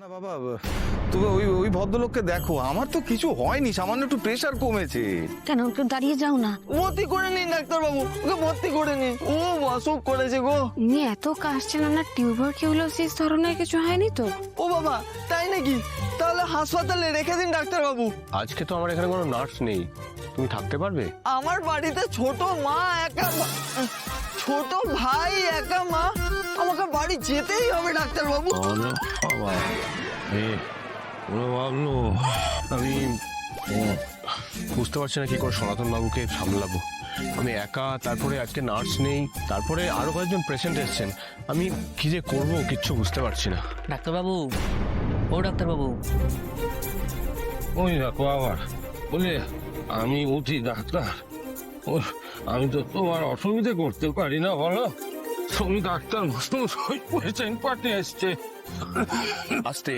না বাবা, তুমি ওই ওই ভদ্রলোককে দেখো, আমার তো কিছু হয়নি, সামান্য একটু প্রেশার কমেছে। কেন একটু দাঁড়িয়ে যাও না। ভর্তি করে নিন ডাক্তার বাবু, ওকে ভর্তি করে নিন। ও অসুখ করেছে গো। উনি এত কাশছেন, না টিউবারকিউলোসিস ধরনের কিছু হয়নি তো? ও বাবা, তাই নাকি? তাহলে হাসপাতালে রেখে দিন ডাক্তার বাবু। আজকে তো আমার এখানে কোনো নার্স নেই, তুমি থাকতে পারবে? আমার বাড়িতে ছোট মা একা, ছোট ভাই একা মা, আমাকে বাড়ি যেতেই হবে ডাক্তার বাবু। আমি বুঝতে পারছি না কি করে সনাতন বাবুকে সামলাবো। আমি একা, তারপরে আজকে নার্স নেই, তারপরে আরো কয়েকজন পেশেন্ট এসেছেন। আমি কি যে করবো কিচ্ছু বুঝতে পারছি না। ডাক্তারবাবু, ও ডাক্তারবাবু, ওই দেখো আবার বলে আমি উঠি ডাক্তার। ও আমি তো তোমার অসুবিধে করতে পারি না, বলো। তুমি ডাক্তার পেশেন্ট পাঠিয়ে এসছে। আস্তে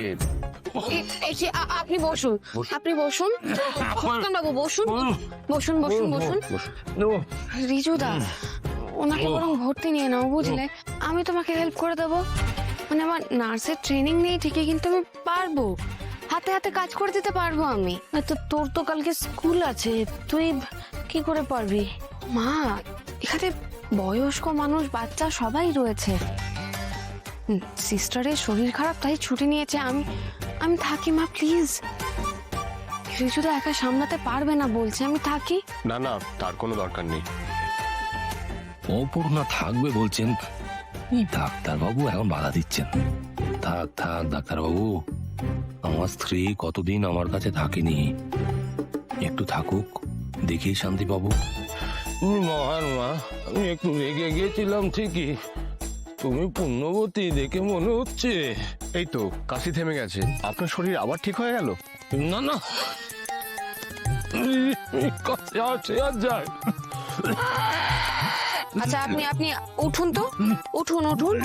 আপনি বসুন, আপনি বসুন বাবু, বসুন বসুন বসুন বসুন। রিজুদা, ওনাকে বরং ভর্তি নিয়ে নাও, বুঝলে? আমি তোমাকে হেল্প করে দেবো। মানে আমার নার্সের ট্রেনিং নেই ঠিকই, কিন্তু আমি পারবো, হাতে হাতে কাজ করে দিতে পারবো আমি। তো তোর তো কালকে স্কুল আছে, তুই কি করে পারবি? মা, এখানে বয়স্ক মানুষ, বাচ্চা সবাই রয়েছে। সিস্টারের শরীর খারাপ, তাই ছুটি নিয়েছে। আমি থাকি মা, প্লিজ। রিজুদা একা সামলাতে পারবে না বলছে, আমি থাকি। না না, তার কোনো দরকার নেই। অপূর্ণা থাকবে বলছেন, এই ডাক্তারবাবু এখন বাধা দিচ্ছেন। থাক থাক ডাক্তারবাবু, আমার স্ত্রী কতদিন আমার কাছে থাকেনি, একটু থাকুক, দেখি শান্তি পাবো। মহান মা, আমি একটু রেগে গিয়েছিলাম ঠিকই, তুমি পুণ্যবতী দেখে মনে হচ্ছে। এই তো কাশি থেমে গেছে, আপনার শরীর আবার ঠিক হয়ে গেল? না না, কাছে আছে আর যায়। আচ্ছা, আপনি উঠুন তো, উঠুন উঠুন,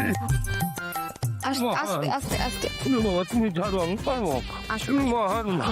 আস্তে আস্তে আস্তে আস্তে। বাবা তুমি ছাড়ো, আমি পারবো। আসুন। মহান মা।